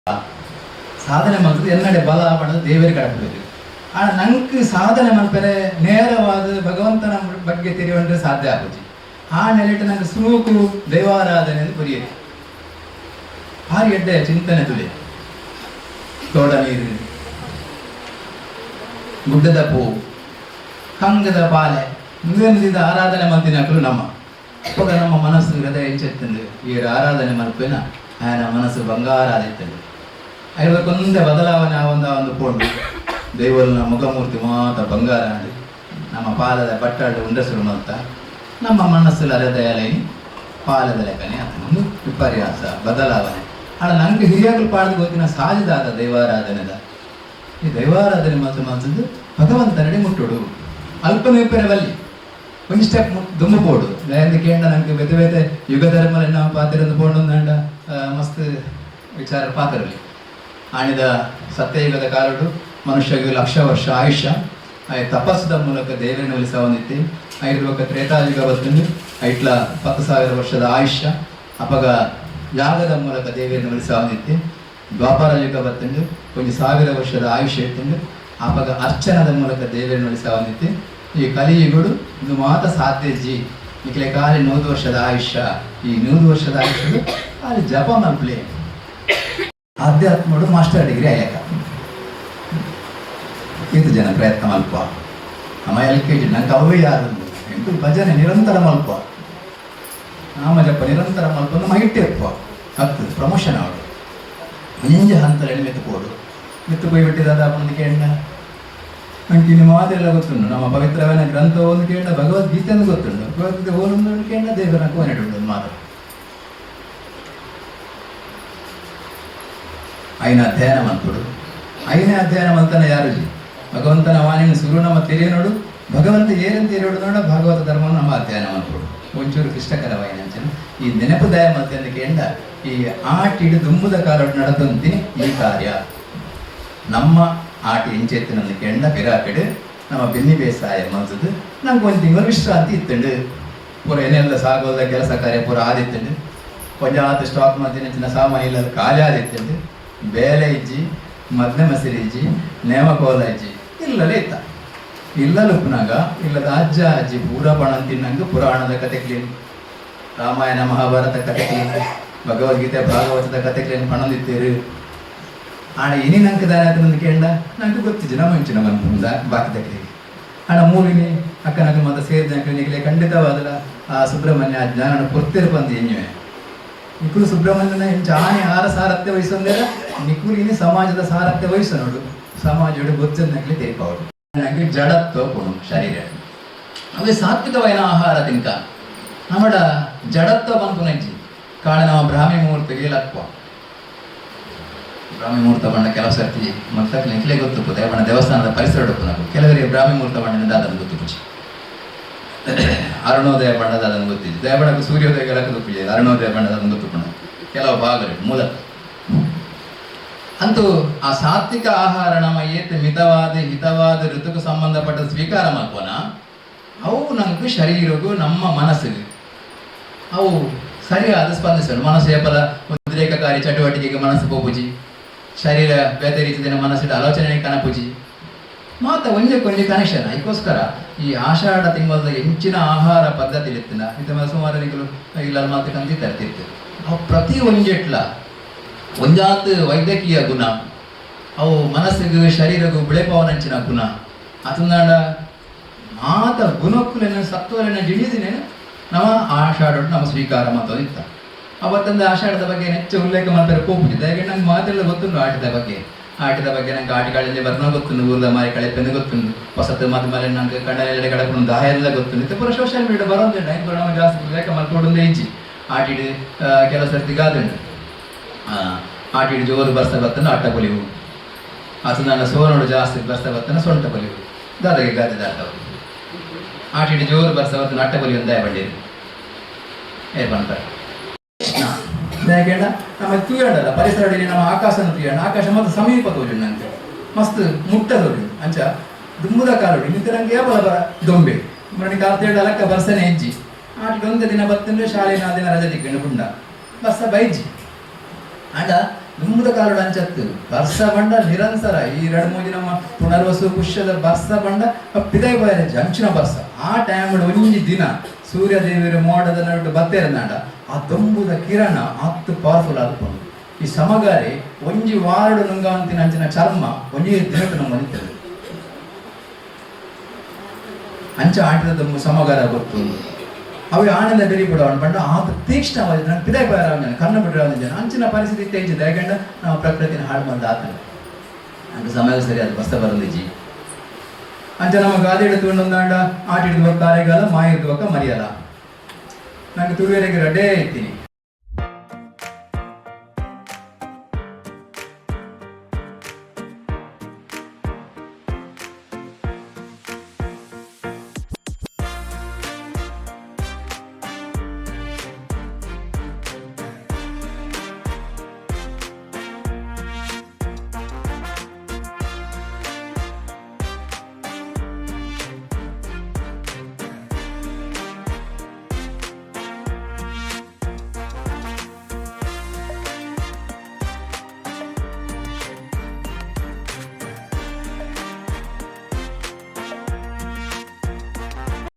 ಸಾಧನೆ ಮಾಡಿದ್ರೆ ಎನ್ನಡೆ ಬಲ ಪಡೆದು ದೇವರಿಗೆ ಕಡಪಬೇಕು. ஆனால் ನಂಗೆ ಸಾಧನೆ ಮಾಡ್ತಾರೆ ನೇರವಾದ ಭಗವಂತನ ಬಗ್ಗೆ ತಿಳಿಯುವಂದ್ರೆ ಸಾಧ್ಯ ಆಗುತ್ತೆ. ಆ ನೆಲೆಟ್ಟು ನಂಗೆ ಸೂಕು ದೈವಾರಾಧನೆ ಎಂದು ಬರೆಯಿರಿ ಭಾರಿ ಎಡ್ಡೆ ಚಿಂತನೆ ತುಳಿ ತೋಡ ನೀರು ಗುಡ್ಡದ ಪೂ ಕಂಗದ ಪಾಲೆ ಮುಂದಿನ ಆರಾಧನೆ ಮಾಡ್ತೀನಿ ನಮ್ಮ ಇವಾಗ ನಮ್ಮ ಮನಸ್ಸು ಹೃದಯ ಹೆಚ್ಚೆತ್ತಂದು ಈ ಆರಾಧನೆ ಮಲ್ಪೇನ ಆಯನ ಮನಸ್ಸು ಬಂಗಾರ ಆದಿತ್ತಂದು ಐವಕ್ಕೊಂದೇ ಬದಲಾವಣೆ ಒಂದು ಪೋಂಡು ದೇವರ ಮುಖಮೂರ್ತಿ ಮಾತ್ರ ಬಂಗಾರ ಅಂದು ನಮ್ಮ ಪಾಲದ ಬಟ್ಟಾಡು ಉಂಡಸರು ಅಂತ ನಮ್ಮ ಮನಸ್ಸು ಹೃದಯಲೈ ಪಾಲದ ಲೆಕ್ಕನೆ ಅದೊಂದು ವಿಪರ್ಯಾಸ ಬದಲಾವಣೆ. ஆனால் ನಂಗೆ ಹಿರಿಯಾಗಲು ಪಾಡ್ದು ಗೊತ್ತಿನ ಸಾಜಿದಾದ ದೈವಾರಾಧನೆದ ಈ ದೈವಾರಾಧನೆ ಮಾತ್ರ ಮಾತದ್ದು ಭಗವಂತನಡೆ ಮುಟ್ಟುಡು ಅಲ್ಪನೇಪರವಲ್ಲಿ ಒಂದು ಸ್ಟೆಪ್ ದುಮ್ಮು ಪೋಡು ದಯಂದು ಕೇಂಡ ನಂಗೆ ಬೇತೆ ಬೇತೆ ಯುಗ ಧರ್ಮಲ್ಲಿ ನಾವು ಪಾತಿರಂದು ಪೋಂಡ ಮಸ್ತ್ ವಿಚಾರ ಪಾತ್ರರಲ್ಲಿ ಆಣಿದ ಸತ್ಯಯುಗದ ಕಾಲಡು ಮನುಷ್ಯಗೆ 1,00,000 ವರ್ಷ ಆಯುಷ್ಯ ತಪಸ್ಸದ ಮೂಲಕ ದೇವರನ್ನು ಒಲಿಸವನಿತ್ತೆ. ಐರುವಕ ತ್ರೇತಾಯುಗ ಬರ್ತಂದು ಐಟ್ಲ 10,000 ವರ್ಷದ ಆಯುಷ್ಯ ಅಪಗ ಯಾಗದ ಮೂಲಕ ದೇವರನ್ನು ಒಲಿಸವನಿತ್ತೆ. ದ್ವಾಪರ ಯುಗ ಬರ್ತಂದು 1,000 ವರ್ಷದ ಆಯುಷ್ಯ ಇರ್ತಂದು ಅಪಗ ಅರ್ಚನದ ಮೂಲಕ ದೇವರನ್ನು ಒಲಿಸವನಿತ್ತೆ. ಈ ಕಲಿಯುಗಡು ಇದು ಮಾತ್ರ ಸಾಧ್ಯ ಜಿ ಈಗಲೇ ಖಾಲಿ 100 ವರ್ಷದ ಆಯುಷ್ಯ. ಈ 100 ವರ್ಷದ ಆಯುಷ್ಯದು ಖಾಲಿ ಜಪ ಮಲ್ಪಲೆ ಆಧ್ಯಾತ್ಮಡು ಮಾಸ್ಟರ್ ಡಿಗ್ರಿ ಆಯ್ಕ ಇದು ಜನ ಪ್ರಯತ್ನ ಮಲ್ಪ ನಮ್ಮ LKG ನಂಗೆ ಅವೇ ಯಾರು ಎಂಟು ಭಜನೆ ನಿರಂತರ ಮಲ್ಪ ನಾಮ ಜಪ ನಿರಂತರ ಮಲ್ಪ ನಮ್ಮ ಇಟ್ಟಿರ್ಪ ಹತ್ತು ಪ್ರಮೋಷನ್ ಅವರು ಮುಂಜ ಹಂತಲ್ಲಿ ಮೆತ್ತುಕೋಡು ಮೆತ್ತು ಕೊಯ್ ಬಿಟ್ಟಿದ್ದಾದ ಒಂದು ಕೇಂಡ ನಂಗೆ ಇನ್ನು ಮಾತೆಲ್ಲ ಗೊತ್ತುಂಡು. ನಮ್ಮ ಪವಿತ್ರವನ ಗ್ರಂಥ ಒಂದು ಕೇಂಡ ಭಗವದ್ಗೀತೆ ಅಂತ ಗೊತ್ತುಂಡು. ಭಗವದ್ಗೀತೆ ಓಲೊಂದು ಕೇಂಡ ದೇವರ ಕೋನೆಡುಂಡು ಮಾತು ಐನ ಅಧ್ಯಯನ ಮಂತ್ಕೊಡು ಐನೇ ಅಧ್ಯಯನ ಮಂತನ ಯಾರು ಜಿ ಭಗವಂತನ ವಾಣಿನ ಸುರು ನಮ್ಮ ತೆರೆ ನೋಡು ಭಗವಂತ ಏನೇನು ತೆರೆಯೋಡು ನೋಡ ಭಾಗವತ ಧರ್ಮವನ್ನು ನಮ್ಮ ಅಧ್ಯಯನ ಮಾಡ್ಕೊಡು ಒಂಚೂರು ಕ್ಲಿಷ್ಟಕರವಾಯಿನ ಅಂಚನ ಈ ನೆನಪು ದಯ ಮತ್ತೆ ಅಂತ ಕೇಂಡ ಈ ಆಟಿಡು ದುಂಬುದ ಕಾಲ ನಡೆದಂತೀನಿ ಈ ಕಾರ್ಯ ನಮ್ಮ ಆಟಿ ಇಂಚೆತ್ತಿನಂದು ಕೇಂಡ ಬಿರಾಕಡೆ ನಮ್ಮ ಬೆನ್ನಿ ಬೇಸಾಯ ಮಲ್ಸದು ನಂಗೆ ಒಂದು ತಿಂಗಳು ವಿಶ್ರಾಂತಿ ಇತ್ತಂಡು ಪೂರ ಏನೆಲ್ಲ ಸಾಗೋದ ಕೆಲಸ ಕಾರ್ಯ ಪೂರ ಆದಿತ್ತಂಡು ಕೊಂಜಾತ ಸ್ಟಾಕ್ ಮಾಡ್ತೀನಿ ಚಿನ್ನ ಸಾಮಾನು ಇಲ್ಲ ಖಾಲಿ ಆದಿತ್ತಂಡು ಬೇಲೆ ಇಜ್ಜಿ ಮಧ್ಯಮ ಸಿರಿ ಇಜ್ಜಿ ನೇಮಕೋಲ ಇಜ್ಜಿ ಇಲ್ಲಲೇ ಇತ್ತ ಇಲ್ಲಲು ಉಪ್ಪನಾಗ ಇಲ್ಲದ ಅಜ್ಜ ಅಜ್ಜಿ ಪೂರ ಪಣ ತಿನ್ನಂಗೆ ಪುರಾಣದ ಕಥೆಗಳೇನು ರಾಮಾಯಣ ಮಹಾಭಾರತ ಕಥೆಗಳೇನು ಭಗವದ್ಗೀತೆ ಭಾಗವತದ ಕಥೆಗಳೇನು ಪಣದಿತ್ತೇರು ಆಣ ಇನಿ ನಂಗೆ ದಾನ ಕೇಂಡ ನಂಗೆ ಗೊತ್ತಿದ್ದು ನಮ್ಮ ಇಂಚಿನ ಬಂದ ಬಾಕಿದಕ್ಕೆ ಆಣ ಮೂಲಿನಿ ಅಕ್ಕನಕ್ಕೆ ಮತ್ತೆ ಸೇರಿದ ಖಂಡಿತವಾದಲ್ಲ ಆ ಸುಬ್ರಹ್ಮಣ್ಯ ಜ್ಞಾನ ಪುರ್ತಿರು ಬಂದು ಎನ್ನುವೆ ನಿಖುಲು ಸುಬ್ರಹ್ಮಣ್ಯನ ಜಾಣಿ ಆಹಾರ ಸಾರಥ್ಯ ವಹಿಸೋಂದಿಲ್ಲ ನಿಖುಲಿನಿ ಸಮಾಜದ ಸಾರಥ್ಯ ವಹಿಸ ನೋಡು ಸಮಾಜೋಡು ಗೊತ್ತನ್ನಕ್ಕೆ ತೆರಿಪವಡು ನನಗೆ ಜಡತ್ವ ಕೊಡು ಶರೀರ ಅವೇ ಸಾತ್ವಿಕವಾದ ಆಹಾರ ತಿಂಕ ನಮ್ಮಡ ಜಡತ್ವ ಬಂತು ನಜ್ಜಿ ಕಾಳ ನಮ್ಮ ಬ್ರಾಹ್ಮಿ ಮುಹೂರ್ತಿಗೆ ಲಕ್ವ ಬ್ರಾಹ್ಮಿ ಮುಹೂರ್ತ ಬಣ್ಣ ಕೆಲವು ಸರ್ತಿ ಮತ್ತೆ ನಿಖಿಲೆ ಗೊತ್ತು ದೇವಣ್ಣ ದೇವಸ್ಥಾನದ ಪರಿಸರ ಹುಡುಕು ನಾವು ಕೆಲವರಿಗೆ ಬ್ರಾಹ್ಮಿ ಮುಹೂರ್ತ ಬಣ್ಣದಿಂದ ಅದನ್ನು ಗೊತ್ತು ಪೂಜೆ ಅರುಣೋದಯ ಬಣ್ಣದ ಅದನ್ನು ಗೊತ್ತಿದ್ದು ದೇವಣ್ಣಕ್ಕೆ ಸೂರ್ಯೋದಯ ಕೆಲಕ್ಕೆ ಗೊತ್ತಿದೆ ಅರುಣೋದಯ ಬಣ್ಣದ ಅದನ್ನು ಗೊತ್ತುಕೊಂಡು ಕೆಲವು ಭಾಗಗಳು ಮೂಲ ಅಂತೂ ಆ ಸಾತ್ವಿಕ ಆಹಾರ ನಮ್ಮ ಏತು ಮಿತವಾದ ಹಿತವಾದ ಋತುಕು ಸಂಬಂಧಪಟ್ಟ ಸ್ವೀಕಾರ ಮಾಡ್ಕೋಣ ಅವು ನಮಗೂ ಶರೀರಗೂ ನಮ್ಮ ಮನಸ್ಸಿಗೆ ಅವು ಸರಿಯಾದ ಸ್ಪಂದಿಸೋಣ. ಮನಸ್ಸು ಏಪಲ ಉದ್ರೇಕಕಾರಿ ಚಟುವಟಿಕೆಗೆ ಮನಸ್ಸು ಹೋಗುಜಿ ಶರೀರ ಬೇರೆ ರೀತಿಯ ಮನಸ್ಸಿನ ಆಲೋಚನೆ ಕನಪುಜಿ ಮಾತ ಒಂದೇ ಕೊಂಚ ಕನೆಕ್ಷನ್ ಅದಕ್ಕೋಸ್ಕರ ಈ ಆಷಾಢ ತಿಂಗಳದ ಹೆಂಚಿನ ಆಹಾರ ಪದ್ಧತಿ ಇರ್ತಿನ ಇಂಥ ಸುಮಾರು ಇಲ್ಲ ಮಾತು ಕಂತಿ ತರ್ತಿರ್ತೀವಿ ಅವು ಪ್ರತಿ ಒಂಜೆಟ್ಲ ಒಂಜಾತ್ ವೈದ್ಯಕೀಯ ಗುಣ ಅವು ಮನಸ್ಸಿಗೂ ಶರೀರಗೂ ಬೆಳೆಪವನಂಚಿನ ಗುಣ ಅತಂದಾಂಡ ಮಾತ ಗುಣಕ್ಕುಲೇನ ಸತ್ವಲೇನ ಜಿಡಿದಿನೇನು ನಾವು ಆಷಾಢ ನಮ್ಮ ಸ್ವೀಕಾರ ಮಾತೋದು ಇತ್ತ ಅವತ್ತಂದ ಆಷಾಢದ ಬಗ್ಗೆ ಹೆಚ್ಚು ಉಲ್ಲೇಖ ಮಾಡ್ತಾರೆ ಕೋಪಿಟ್ಟಿದ್ದ ಹಾಗೆ ನಂಗೆ ಮಾತೆಲ್ಲ ಗೊತ್ತುಂಟು ಆಟದ ಬಗ್ಗೆ ನಂಗೆ ಆಟಗಳಲ್ಲಿ ಬರ್ನ ಗೊತ್ತುಂಡು ಊರ್ದ ಮಾರಿ ಕಳೆಪೆಂದು ಗೊತ್ತುಂಡು ಹೊಸತು ಮದ ಮೇಲೆ ನಂಗೆ ಕಣ್ಣಲೆಡೆ ಕಡಕೊಂಡು ದಾಹ ಎಲ್ಲ ಗೊತ್ತುಂಡು ಇತ್ತು ಪೂರ ಸೋಷಿಯಲ್ ಮೀಡಿಯಾ ಬರೋದಿಲ್ಲ ನೈನ್ ನಾವು ಜಾಸ್ತಿ ಉಲ್ಲೇಖ ಮಾಡ್ಕೊಂಡೇ ಇಜ್ಜಿ ಆಟಿಡು ಕೆಲವು ಸರ್ತಿಗಾದುಂಡು ಆಟಿಡು ಜೋರು ಬರ್ಸ ಬರ್ತನ ಅಟ್ಟ ಕೊಲಿವು ಅದು ನನ್ನ ಸೋನೋಡು ಜಾಸ್ತಿ ಬರ್ಸ ಬರ್ತನ ಸೊಂಟ ಕೊಲಿವು ದಾದಾಗೆ ಗಾದೆ ದಾಟವು ಆಟಿಡು ಜೋರು ಬರ್ಸ ಬರ್ತನ ಅಟ್ಟ ಕೊಲಿವು ದಯ ಬಂದಿರು ಏರ್ಪಂತಾರೆ ಯಾಕೆಂಡ ನಮ್ಮ ತುಯ್ಯಾಡಲ್ಲ ಪರಿಸರದಲ್ಲಿ ನಮ್ಮ ಆಕಾಶನ ತುಯ್ಯಾಡ ಆಕಾಶ ಮತ್ತು ಸಮೀಪ ತೋಜುಂಡಂತೆ ಮಸ್ತ್ ಮುಟ್ಟ ತೋಜು ಅಂಚ ದುಂಬುದ ಕಾಲೋಡಿ ನಿಂತರಂಗೆ ಬಲ ಬರ ದೊಂಬೆ ಮರಡಿ ಕಾಲ್ತೇಡ ಅಲಕ್ಕ ಬರ್ಸನೆ ಹೆಜ್ಜಿ ಆಟಿಗೆ ಒಂದು ದಿನ ಬರ್ತಂದ್ರೆ ಶಾಲೆನ ದಿನ ರಜೆ ತಿಕ್ಕೊಂಡು ಪುಂಡ ಬರ್ಸ ಬೈಜ್ಜಿ ಅಂಡ ದುಮ್ಮದ ಕಾಲುಡು ಅಂಚತ್ತು ಬರ್ಸ ಬಂಡ ನಿರಂತರ ಈ 2-3 ದಿನ ಪುನರ್ವಸು ಪುಷ್ಯದ ಬರ್ಸ ಬಂಡ ಪಿದೈ ಬಾಯ ಅಂಚಿನ ಬರ್ಸ ಆ ಟೈಮ್ ಒಂಜಿ ದಿನ ಸೂರ್ಯ ದೇವಿಯ ಮೋಡದ ನಡು ಬತ್ತೇರನಾಡ ಆ ದೊಂಬುದ ಕಿರಣ ಅತ್ತು ಪವರ್ಫುಲ್ ಆದ್ಕೊಂಡು ಈ ಸಮಗಾರಿ ಒಂಜಿ ವಾರಡು ನುಂಗಾವಂತಿನ ಅಂಚಿನ ಚರ್ಮ ಒಂಜಿ ದಿನಕ್ಕೆ ನಮ್ಗೆ ಅನಿತದೆ ಅಂಚ ಆಟದ ದೊಂಬು ಸಮಗಾರ ಗೊತ್ತು ಅವು ಆನಂದ ಬೆರಿ ಬಿಡವನ್ ಪಂಡ ಆತ ತೀಕ್ಷ್ಣವಾದ ನಾನು ಪಿದೈ ಬಾಯ ಕಣ್ಣು ಬಿಡರಾವ ಜನ ಅಂಚಿನ ಪರಿಸ್ಥಿತಿ ತೇಜ್ ದಯಗಂಡ ನಾವು ಪ್ರಕೃತಿನ ಹಾಳು ಬಂದ ಆತನ ಅಂತ ಸಮಯ ಸರಿ ಅದು ಬಸ್ತ ಬರಲಿಜಿ ಅಂಚ ನಮ್ಮ ಗಾದಿ ಹಿಡಿದು ಒಂದಾಂಡ ಆಟ ಹಿಡಿದು ಕಾರೆಗಾಲ ಮಾಯ ಹಿಡಿದು ಮರಿಯಲ್ಲ ನಂಗೆ ತುಳುವೆರೆಗೆ ರಡ್ಡೇ ಇರ್ತೀನಿ